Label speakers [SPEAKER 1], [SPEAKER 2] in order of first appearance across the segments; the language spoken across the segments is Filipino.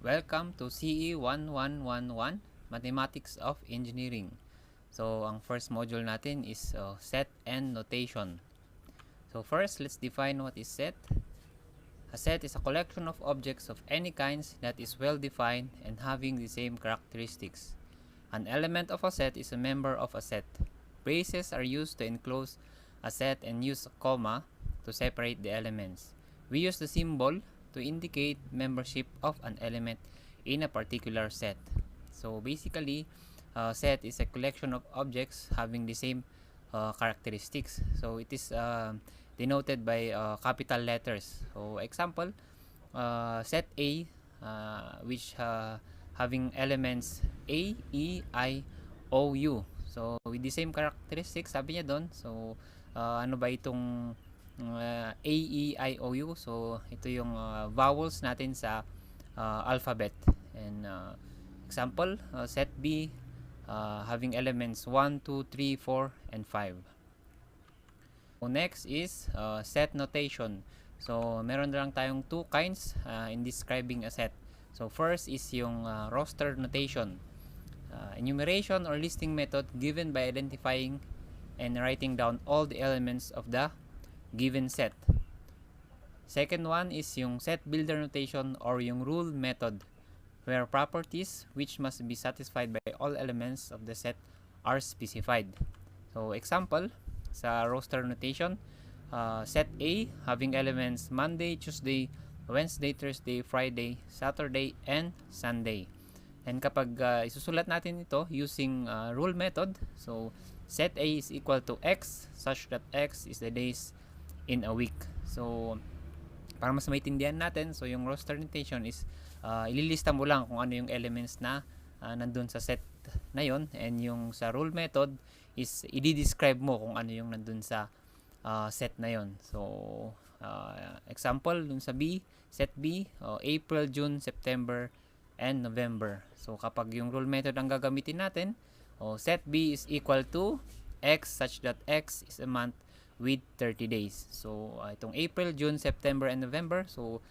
[SPEAKER 1] Welcome to CE 1111 Mathematics of Engineering. So, ang first module natin is set and notation. So, first, let's define what is set. A set is a collection of objects of any kinds that is well defined and having the same characteristics. An element of a set is a member of a set. Braces are used to enclose a set and use a comma to separate the elements. We use the symbol to indicate membership of an element in a particular set. So basically, set is a collection of objects having the same characteristics. So it is denoted by capital letters. So example, set A, which having elements A, E, I, O, U. So with the same characteristics, sabi niya doon. So ano ba itong A, E, I, O, U? So ito yung vowels natin sa alphabet. And example, set B, having elements 1, 2, 3, 4, and 5. So next is set notation. So meron lang tayong two kinds in describing a set. So first is yung roster notation. Enumeration or listing method given by identifying and writing down all the elements of the given set. Second one is yung set builder notation or yung rule method, where properties which must be satisfied by all elements of the set are specified. So example, sa roster notation, set A having elements Monday, Tuesday, Wednesday, Thursday, Friday, Saturday, and Sunday. And kapag isusulat natin ito using rule method, so set A is equal to X such that X is the days in a week. So para mas maintindihan natin, so yung roster notation is ililista mo lang kung ano yung elements na nandun sa set na yon, and yung sa rule method is i-describe mo kung ano yung nandun sa set na yon. So example dun sa B, set B, April, June, September, and November. So kapag yung rule method ang gagamitin natin, set B is equal to X such that X is a month with 30 days. So itong April, June, September, and November, so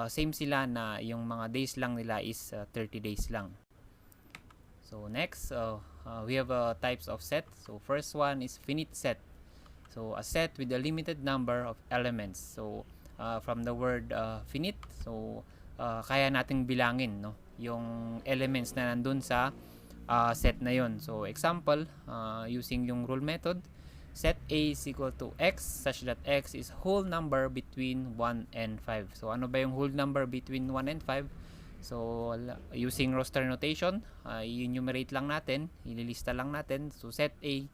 [SPEAKER 1] same sila na yung mga days lang nila is 30 days lang. So next, we have types of set. So first one is finite set. So a set with a limited number of elements. So from the word finite, so kaya nating bilangin, no, yung elements na nandun sa set na yon. So example, using yung rule method, set A is equal to X such that X is whole number between 1 and 5. So ano ba yung whole number between 1 and 5? So using roster notation, i-enumerate lang natin, ililista lang natin. So set A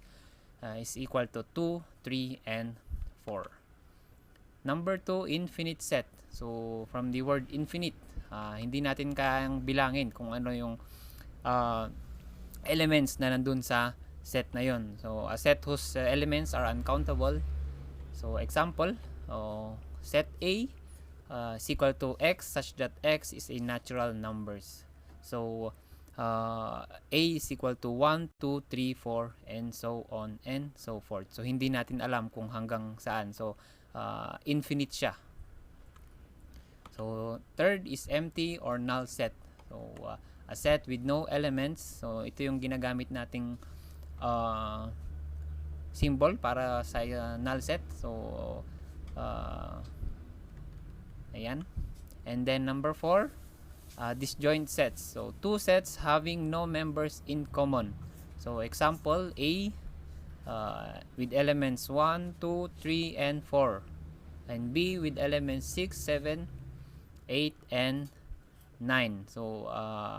[SPEAKER 1] is equal to 2, 3, and 4. Number 2, infinite set. So from the word infinite, hindi natin kayang bilangin kung ano yung elements na nandun sa set na yon. So a set whose elements are uncountable. So example, set A is equal to X such that X is a natural numbers. So A is equal to 1, 2, 3, 4, and so on and so forth. So hindi natin alam kung hanggang saan. So infinite siya. So third is empty or null set. So a set with no elements. So ito yung ginagamit nating symbol para sa null set. So ayan. And then number 4, disjoint sets. So two sets having no members in common. So example, A with elements 1, 2, 3, and 4. And B with elements 6, 7, 8, and 9. So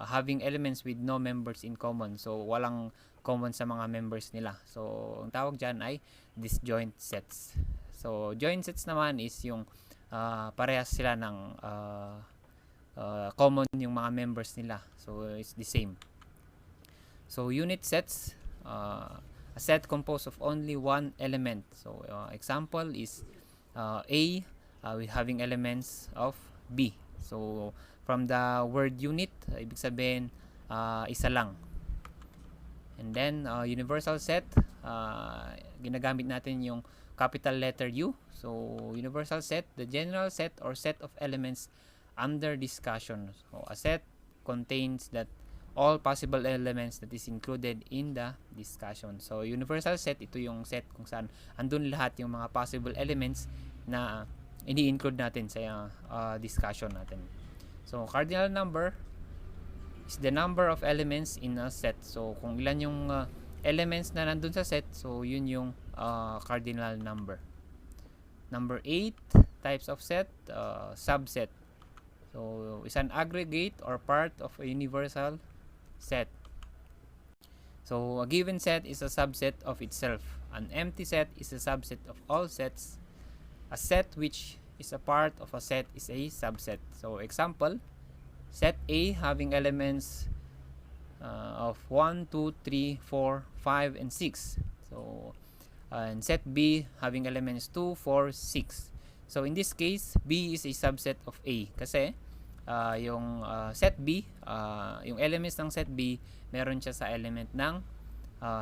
[SPEAKER 1] having elements with no members in common. So walang common sa mga members nila. So ang tawag dyan ay disjoint sets. So joint sets naman is yung parehas sila ng common yung mga members nila. So it's the same. So unit sets, a set composed of only one element. So example is A with having elements of B. So from the word unit, ibig sabihin isa lang. And then universal set, ginagamit natin yung capital letter U. So universal set, the general set or set of elements under discussion. So a set contains that all possible elements that is included in the discussion. So, universal set, ito yung set kung saan andun lahat yung mga possible elements na ini-include natin sa discussion natin. So, cardinal number is the number of elements in a set. So, kung ilan yung elements na nandun sa set, so yun yung cardinal number. Number 8, types of set, subset. So, is an aggregate or part of a universal set. So, a given set is a subset of itself. An empty set is a subset of all sets. A set which is a part of a set is a subset. So, example, set A having elements of 1, 2, 3, 4, 5, and 6. So, and set B having elements 2, 4, 6. So, in this case, B is a subset of A kasi yung set B, yung elements ng set B, meron siya sa element ng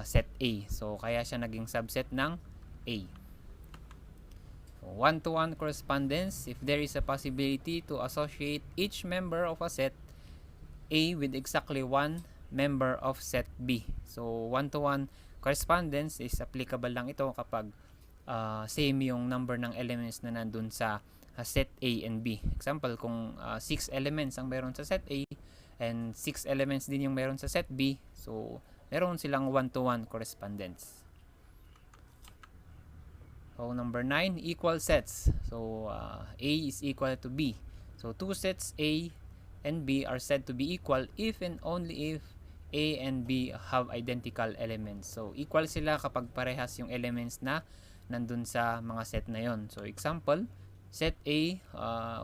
[SPEAKER 1] set A. So, kaya siya naging subset ng A. So, one-to-one correspondence, if there is a possibility to associate each member of a set A with exactly one member of set B. So, one-to-one correspondence is applicable lang ito kapag same yung number ng elements na nandun sa set A and B. Example, kung 6 elements ang meron sa set A and 6 elements din yung meron sa set B, so meron silang one-to-one correspondence. So, number 9, equal sets. So, A is equal to B. So, two sets A and B are said to be equal if and only if A and B have identical elements. So, equal sila kapag parehas yung elements na nandun sa mga set na yon. So, example, set A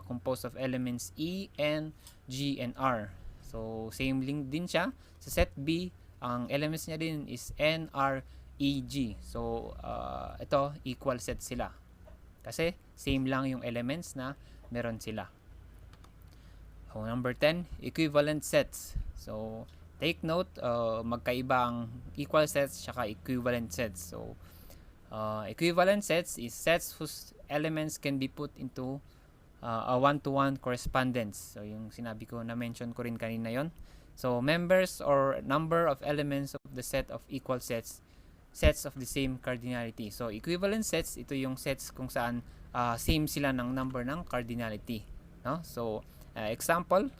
[SPEAKER 1] composed of elements E, N, G, and R. So, same link din siya. Sa set B, ang elements niya din is N, R, E, G. So, ito, equal set sila. Kasi, same lang yung elements na meron sila. So, number 10, equivalent sets. So, take note, magkaiba ang equal sets saka equivalent sets. So, equivalent sets is sets whose elements can be put into a one-to-one correspondence. So, yung sinabi ko, na-mention ko rin kanina yon. So, members or number of elements of the set of equal sets, sets of the same cardinality. So, equivalent sets, ito yung sets kung saan same sila ng number ng cardinality. No? So, example,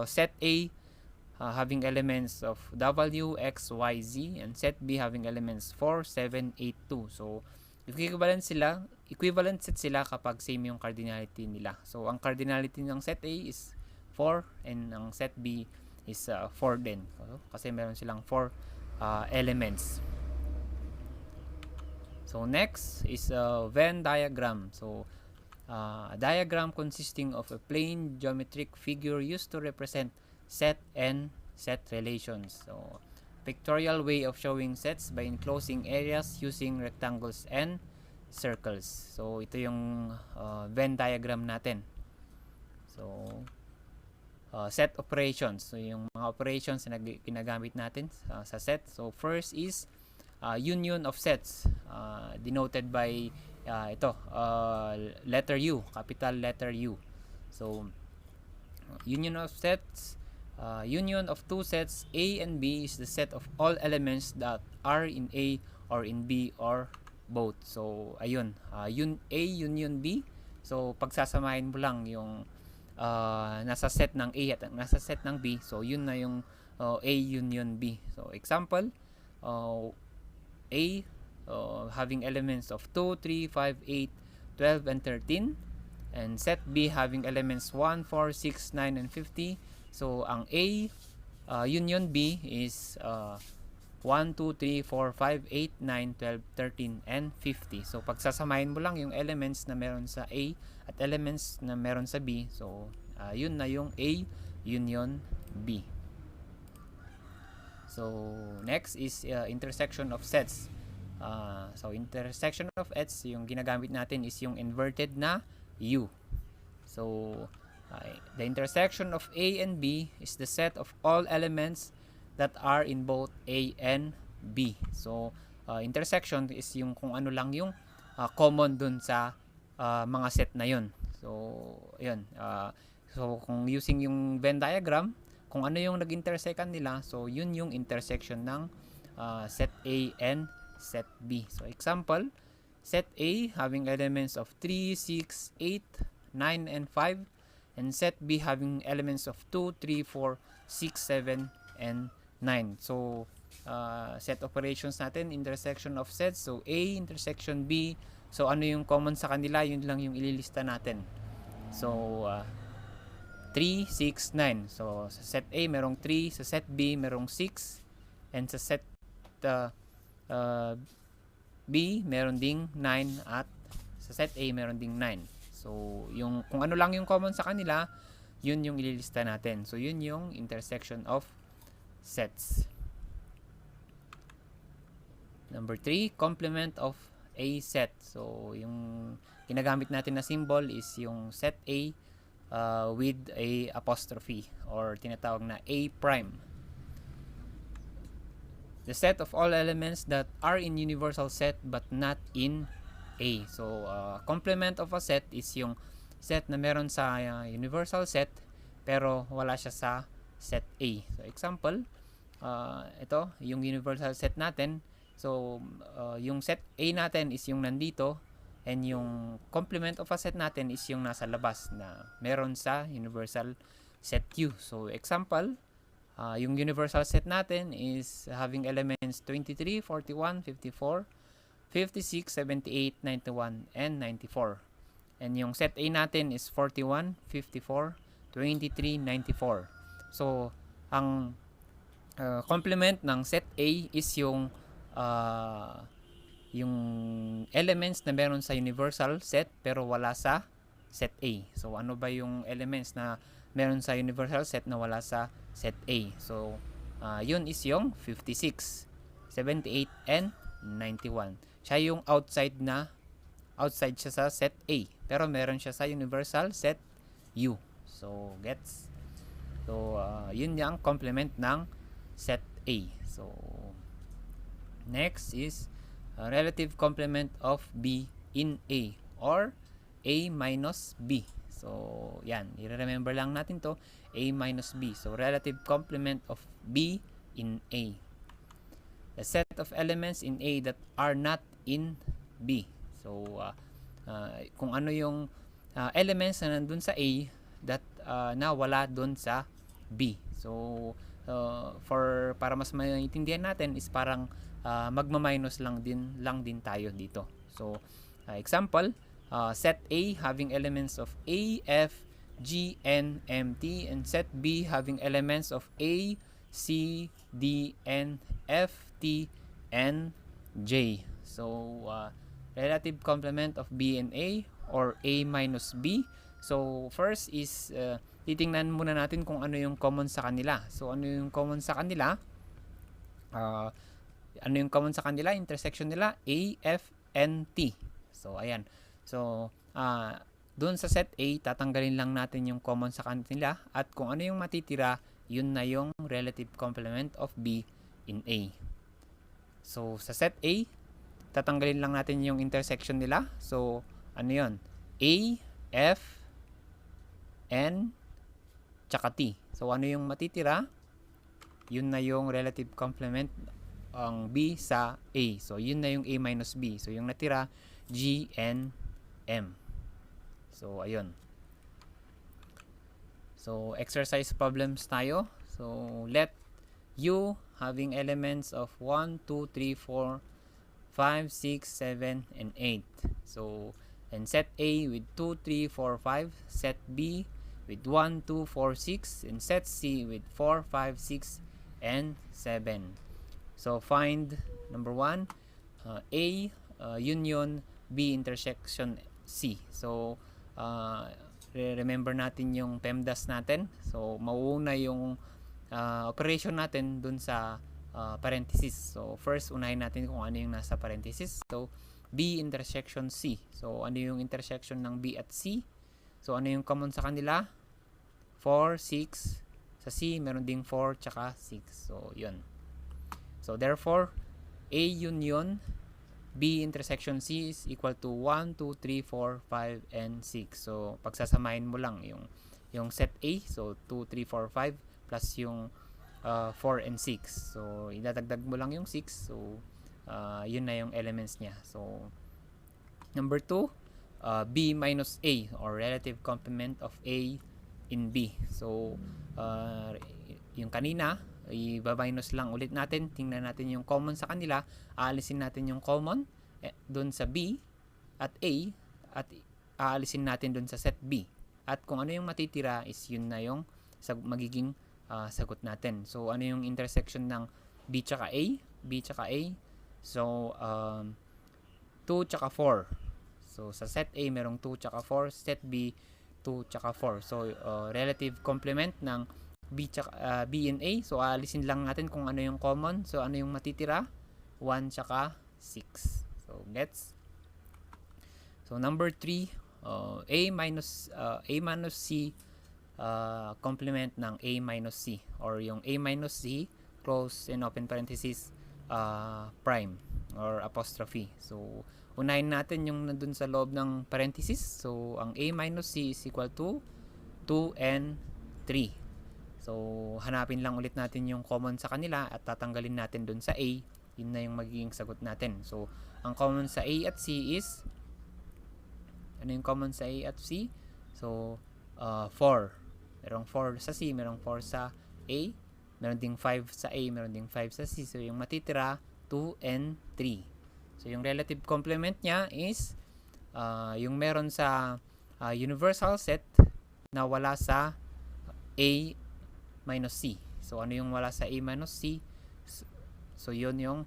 [SPEAKER 1] set A having elements of W, X, Y, Z, and set B having elements 4, 7, 8, 2. So, equivalent set sila kapag same yung cardinality nila. So, ang cardinality ng set A is 4 and ang set B is 4 din. Kasi meron silang 4 elements. So, next is a Venn diagram. So, a diagram consisting of a plain geometric figure used to represent set and set relations. So, pictorial way of showing sets by enclosing areas using rectangles and circles. So, ito yung Venn diagram natin. So, set operations. So, yung mga operations na ginagamit natin sa set. So, first is union of sets denoted by letter U, capital letter U. So, union of sets, union of two sets A and B is the set of all elements that are in A or in B or both. So, ayun, A union B. So, pagsasamahin mo lang yung nasa set ng A at nasa set ng B. So, yun na yung A union B. So, example, A having elements of 2, 3, 5, 8, 12, and 13. And set B having elements 1, 4, 6, 9, and 50. So, ang A union B is 1, 2, 3, 4, 5, 8, 9, 12, 13, and 50. So, pagsasamahin mo lang yung elements na meron sa A at elements na meron sa B. So, yun na yung A union B. So, next is intersection of sets. So, intersection of sets, yung ginagamit natin is yung inverted na U. So, the intersection of A and B is the set of all elements that are in both A and B. So, intersection is yung kung ano lang yung common dun sa mga set na yun. So, yun. So, kung using yung Venn diagram, kung ano yung nag-intersectan nila, so yun yung intersection ng set A and set B. So example, set A having elements of 3, 6, 8, 9, and 5, and set B having elements of 2, 3, 4, 6, 7, and 9. So set operations natin, intersection of sets. So A intersection B. So ano yung common sa kanila, yun lang yung ililista natin. So 3, 6, 9. So sa set A merong 3, sa set B merong 6, and sa set B meron ding 9, at sa set A meron ding 9. So yung kung ano lang yung common sa kanila, yun yung ililista natin. So yun yung intersection of sets. Number 3, complement of a set. So yung ginagamit natin na symbol is yung set A with a apostrophe, or tinatawag na A prime. The set of all elements that are in universal set but not in A. So complement of a set is yung set na meron sa universal set pero wala siya sa set A. So example, ito yung universal set natin. So yung set A natin is yung nandito, and yung complement of a set natin is yung nasa labas na meron sa universal set Q. So example, yung universal set natin is having elements 23, 41, 54, 56, 78, 91, and 94. And yung set A natin is 41, 54, 23, 94. So ang complement ng set A is yung elements na meron sa universal set pero wala sa set A. So ano ba yung elements na meron sa universal set na wala sa set A? So yun is yung 56, 78, and 91. Siya yung outside siya sa set A, pero meron siya sa universal set U. So gets? So yun yung complement ng set A. So next is relative complement of B in A, or A minus B. So yan, i-remember lang natin to, A minus B. So relative complement of B in A. The set of elements in A that are not in B. So kung ano yung elements na nandun sa A that na wala dun sa B. So para mas maintindihan natin is parang magma-minus lang din tayo dito. So example, set A having elements of A, F, G, N, M, T, and set B having elements of A, C, D, N, F, T, and J. So relative complement of B and A, or A minus B. So first is titingnan muna natin kung ano yung common sa kanila. So ano yung common sa kanila? Intersection nila A, F, N, T. So ayan. So doon sa set A, tatanggalin lang natin yung common sa kanila, at kung ano yung matitira, yun na yung relative complement of B in A. So sa set A, tatanggalin lang natin yung intersection nila. So ano yun? A, F, N, tsaka T. So ano yung matitira? Yun na yung relative complement ang B sa A. So yun na yung A minus B. So yung natira, G, N, M. So ayun. So exercise problems tayo. So let U having elements of 1, 2, 3, 4, 5, 6, 7, and 8. So and set A with 2, 3, 4, 5, set B with 1, 2, 4, 6, and set C with 4, 5, 6, and 7. So find number 1, A union B intersection C. So remember natin yung PEMDAS natin. So mauuna yung operation natin dun sa parenthesis. So first unahin natin kung ano yung nasa parenthesis. So B intersection C. So ano yung intersection ng B at C? So ano yung common sa kanila? 4, 6. Sa C meron ding 4 tsaka 6. So yun. So therefore A union B intersection C is equal to 1, 2, 3, 4, 5, and 6. So pagsasamahin mo lang yung set A. So 2, 3, 4, 5 plus yung 4 and 6. So, idadagdag mo lang yung 6. So, yun na yung elements niya. So, number 2, B minus A or relative complement of A in B. So, yung kanina, i-minus lang ulit natin. Tingnan natin yung common sa kanila. Aalisin natin yung common doon sa B at A at aalisin natin doon sa set B. At kung ano yung matitira is yun na yung magiging sagot natin. So, ano yung intersection ng B tsaka A? B tsaka A. So, 2 tsaka 4. So, sa set A, merong 2 tsaka 4. Set B, 2 tsaka 4. So, relative complement ng B and A. So, aalisin lang natin kung ano yung common. So, ano yung matitira? 1 tsaka 6. So, gets? So, number 3, A minus C complement ng A minus C or yung A minus C close and open parenthesis prime or apostrophe. So, unahin natin yung nandun sa loob ng parenthesis. So, ang A minus C is equal to 2 and 3. So, hanapin lang ulit natin yung common sa kanila at tatanggalin natin dun sa A. Yun na yung magiging sagot natin. So, ang common sa A at C is, ano yung common sa A at C? So, 4. Merong 4 sa C, merong 4 sa A. Meron ding 5 sa A, meron ding 5 sa C. So, yung matitira, 2 and 3. So, yung relative complement niya is yung meron sa universal set na wala sa A minus C. So, ano yung wala sa A minus C? So, yun yung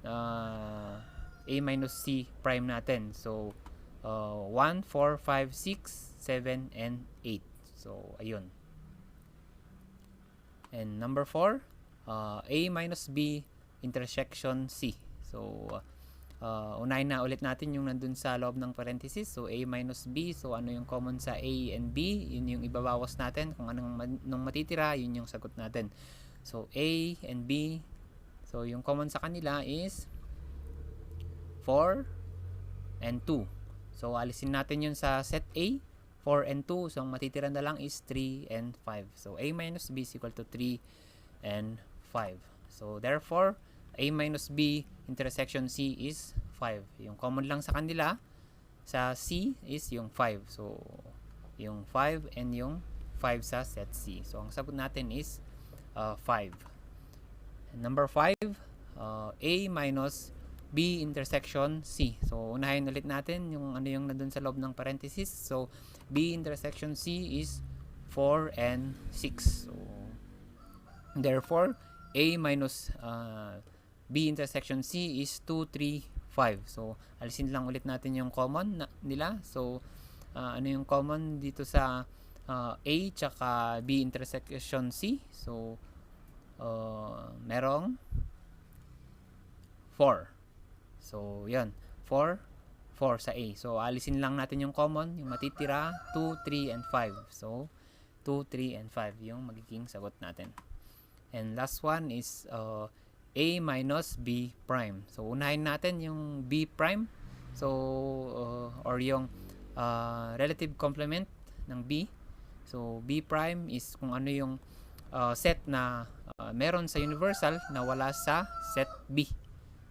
[SPEAKER 1] A minus C prime natin. So, 1, 4, 5, 6, 7, and 8. So, ayun. And number 4, A minus B intersection C. So, unahin na ulit natin yung nandun sa loob ng parenthesis. So, A minus B. So, ano yung common sa A and B? Yun yung ibabawas natin. Kung anong matitira, yun yung sagot natin. So, A and B. So, yung common sa kanila is 4 and 2. So, alisin natin yun sa set A. 4 and 2. So, ang matitira na lang is 3 and 5. So, A minus B is equal to 3 and 5. So, therefore, A minus B intersection C is 5. Yung common lang sa kanila, sa C is yung 5. So, yung 5 and yung 5 sa set C. So, ang sagot natin is 5. Number 5, A minus B intersection C. So, unahin ulit natin yung ano yung nandun sa loob ng parenthesis. So, B intersection C is 4 and 6. So, therefore, A minus B intersection C is 2, 3, 5. So, alisin lang ulit natin yung common nila. So, ano yung common dito sa A tsaka B intersection C? So, merong 4. So, yan. 4 sa A. So, alisin lang natin yung common. Yung matitira, 2, 3, and 5. So, 2, 3, and 5 yung magiging sagot natin. And last one is A minus B prime. So, unahin natin yung B prime. So, or yung relative complement ng B. So, B prime is kung ano yung set na meron sa universal na wala sa set B.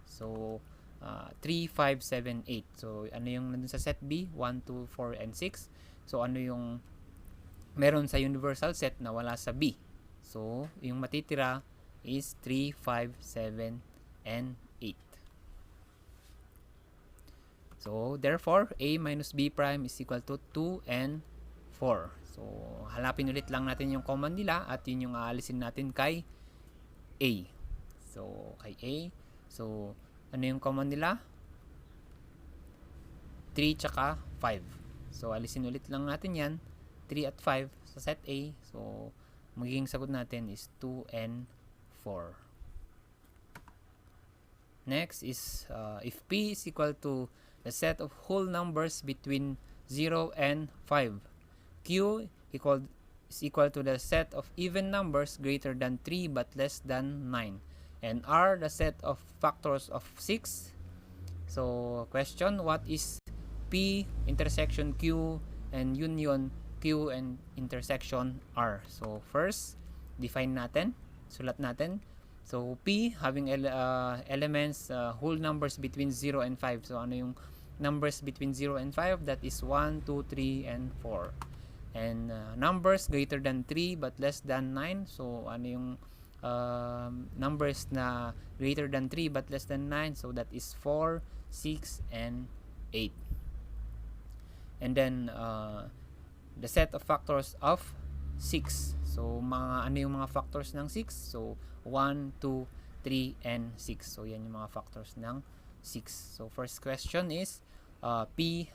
[SPEAKER 1] So, 3, 5, 7, 8. So, ano yung nandun sa set B? 1, 2, 4, and 6. So, ano yung meron sa universal set na wala sa B? So, yung matitira is 3, 5, 7, and 8. So, therefore, A minus B prime is equal to 2 and 4. So, hanapin ulit lang natin yung common nila at yun yung aalisin natin kay A. So, kay A. So, ano yung common nila? 3 tsaka 5. So, alisin ulit lang natin yan. 3 at 5 sa set A. So, magiging sagot natin is 2 and 4. Next is if P is equal to the set of whole numbers between 0 and 5. Q is equal to the set of even numbers greater than 3 but less than 9. And R the set of factors of 6. So, question, what is P intersection Q and union Q and intersection R? So, first, define natin, sulat natin. So P having elements, whole numbers between 0 and 5. So ano yung numbers between 0 and 5? That is 1, 2, 3, and 4. And numbers greater than 3 but less than 9. So ano yung numbers na greater than 3 but less than 9? So that is 4, 6, and 8. And then the set of factors of 6. So ano yung mga factors ng 6? So 1, 2, 3, and 6. So yan yung mga factors ng 6. So first question is P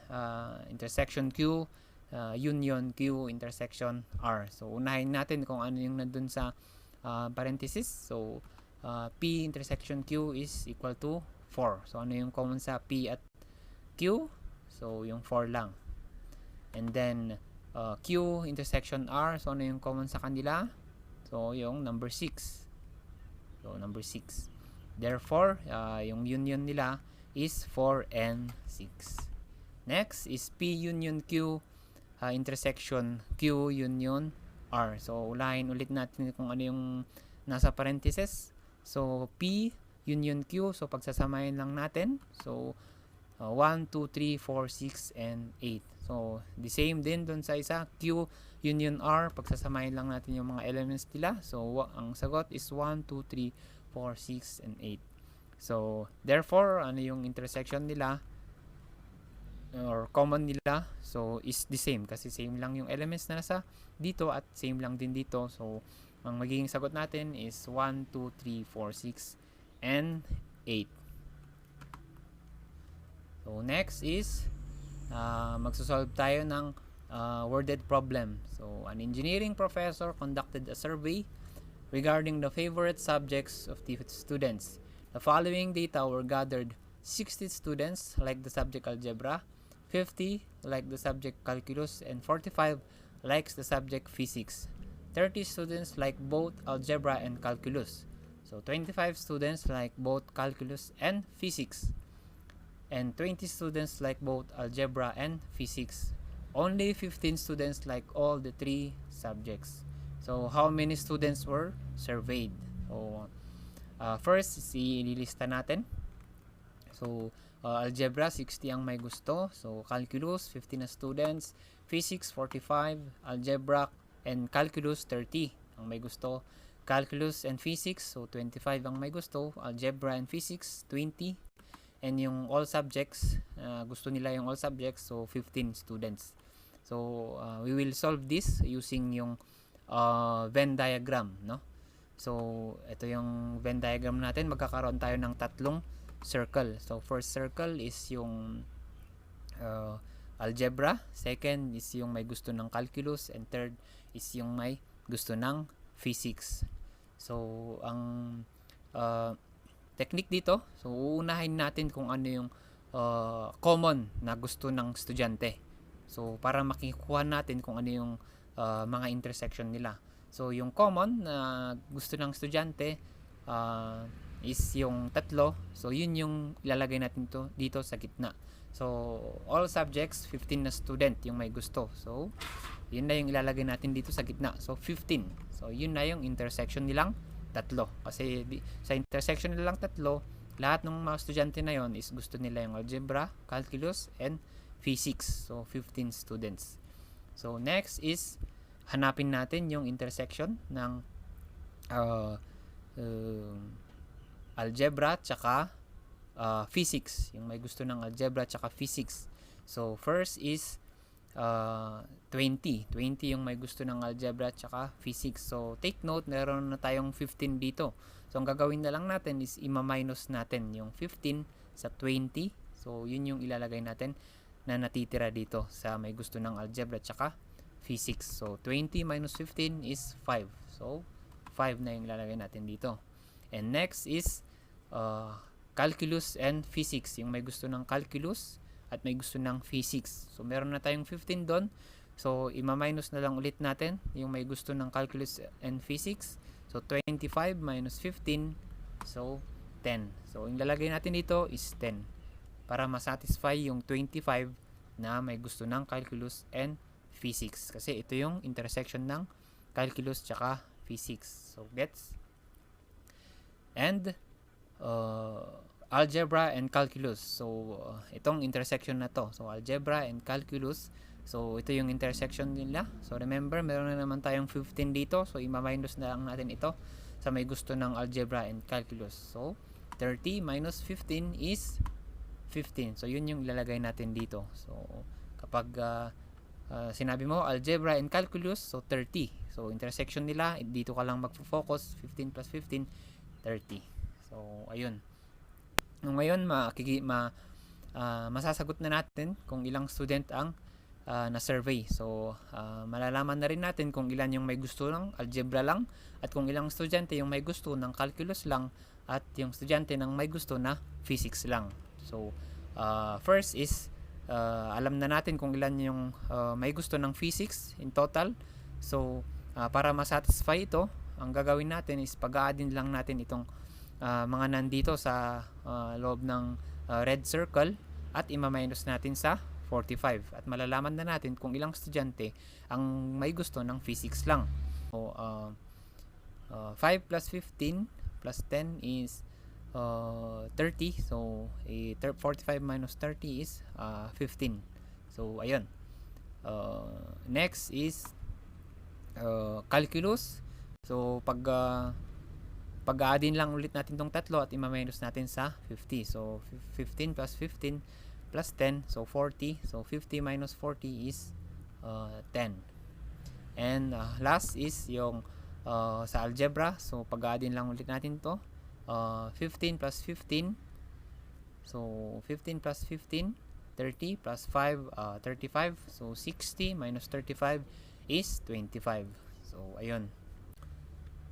[SPEAKER 1] intersection Q union Q intersection R. So unahin natin kung ano yung nandun sa parenthesis. So P intersection Q is equal to 4. So ano yung common sa P at Q? So yung 4 lang. And then Q intersection R, so ano yung common sa kanila? So yung number 6. So number 6. Therefore yung union nila is 4 and 6. Next is P union Q intersection Q union R. So ulahin ulit natin kung ano yung nasa parenthesis. So P union Q, so pagsasamahin lang natin. So 1, 2, 3, 4, 6, and 8. So the same din doon sa isa, Q union R, pagsasamahin lang natin yung mga elements nila. So ang sagot is 1, 2, 3, 4, 6, and 8. So therefore ano yung intersection nila or common nila? So is the same kasi same lang yung elements na nasa dito at same lang din dito. So ang magiging sagot natin is 1, 2, 3, 4, 6, and 8. So next is magsosolve tayo ng worded problem. So an engineering professor conducted a survey regarding the favorite subjects of the students. The following data were gathered: 60 students like the subject algebra, 50 like the subject calculus, and 45 likes the subject physics. 30 students like both algebra and calculus. So 25 students like both calculus and physics. And 20 students like both algebra and physics. Only 15 students like all the 3 subjects. So how many students were surveyed? So first, ililista natin. So algebra, 60 ang may gusto. So calculus, 50 na students. Physics, 45. Algebra and calculus, 30 ang may gusto. Calculus and physics, so 25 ang may gusto. Algebra and physics, 20. And yung all subjects, gusto nila yung all subjects, so 15 students. So we will solve this using yung Venn diagram, no? So ito yung Venn diagram natin. Magkakaroon tayo ng tatlong circle. So first circle is yung algebra, second is yung may gusto ng calculus, and third is yung may gusto ng physics. So ang technique dito, so uunahin natin kung ano yung common na gusto ng estudyante. So para makikuha natin kung ano yung mga intersection nila. So yung common na gusto ng estudyante is yung tatlo. So yun yung ilalagay natin dito sa gitna. So all subjects, 15 na student yung may gusto. So yun na yung ilalagay natin dito sa gitna. So 15. So yun na yung intersection nilang tatlo. Kasi sa intersection nilang tatlo, lahat ng mga estudyante na yon is gusto nila yung algebra, calculus, and physics. So 15 students. So next is hanapin natin yung intersection ng algebra tsaka physics. Yung may gusto ng algebra tsaka physics. So first is 20 yung may gusto ng algebra tsaka physics. So take note, meron na tayong 15 dito. So ang gagawin na lang natin is ima-minus natin yung 15 sa 20. So yun yung ilalagay natin na natitira dito sa may gusto ng algebra tsaka physics. So 20 minus 15 is 5. So 5 na yung ilalagay natin dito. And next is calculus and physics. Yung may gusto ng calculus at may gusto ng physics. So meron na tayong 15 doon. So ima-minus na lang ulit natin yung may gusto ng calculus and physics. So 25 minus 15, so 10. So yung lalagay natin dito is 10 para masatisfy yung 25 na may gusto ng calculus and physics. Kasi ito yung intersection ng calculus tsaka physics. So gets? And algebra and calculus. So itong intersection na to. So algebra and calculus. So ito yung intersection nila. So remember, meron na naman tayong 15 dito. So ima-minus na lang natin ito sa may gusto ng algebra and calculus. So 30 minus 15 is 15. So yun yung ilalagay natin dito. So kapag sinabi mo algebra and calculus, so 30. So intersection nila, dito ka lang magfo-focus. 15 plus 15, 30. So ayun. Ngayon masasagot na natin kung ilang student ang na-survey. So malalaman na rin natin kung ilan yung may gusto ng algebra lang at kung ilang estudyante yung may gusto ng calculus lang at yung estudyante ng may gusto na physics lang. So first is alam na natin kung ilan yung may gusto ng physics in total. So para masatisfy ito, ang gagawin natin is pag-a-addin lang natin itong mga nandito sa loob ng red circle at ima-minus natin sa 45 at malalaman na natin kung ilang estudyante ang may gusto ng physics lang. So 5 plus 15 plus 10 is 30. So 45 minus 30 is 15. So ayun. Next is calculus. So pag-addin lang ulit natin tong tatlo at ima-minus natin sa 50. So 15 plus 15 plus 10, so 40. So 50 minus 40 is 10. And last is yung sa algebra. So pag-addin lang ulit natin to. 15 plus 15. So 15 plus 15, 30 plus 5, 35. So 60 minus 35 is 25. So ayun.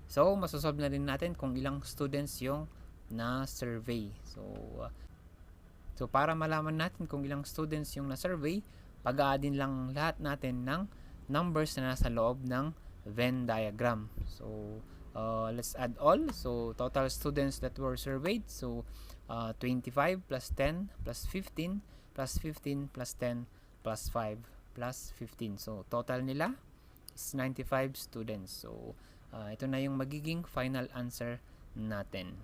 [SPEAKER 1] So masosolve na rin natin kung ilang students yung na-survey. So para malaman natin kung ilang students yung na-survey, pag-aadin lang lahat natin ng numbers na nasa loob ng Venn diagram. So let's add all. So total students that were surveyed. So 25 plus 10 plus 15 plus 15 plus 10 plus 5 plus 15. So total nila is 95 students. So ito na yung magiging final answer natin.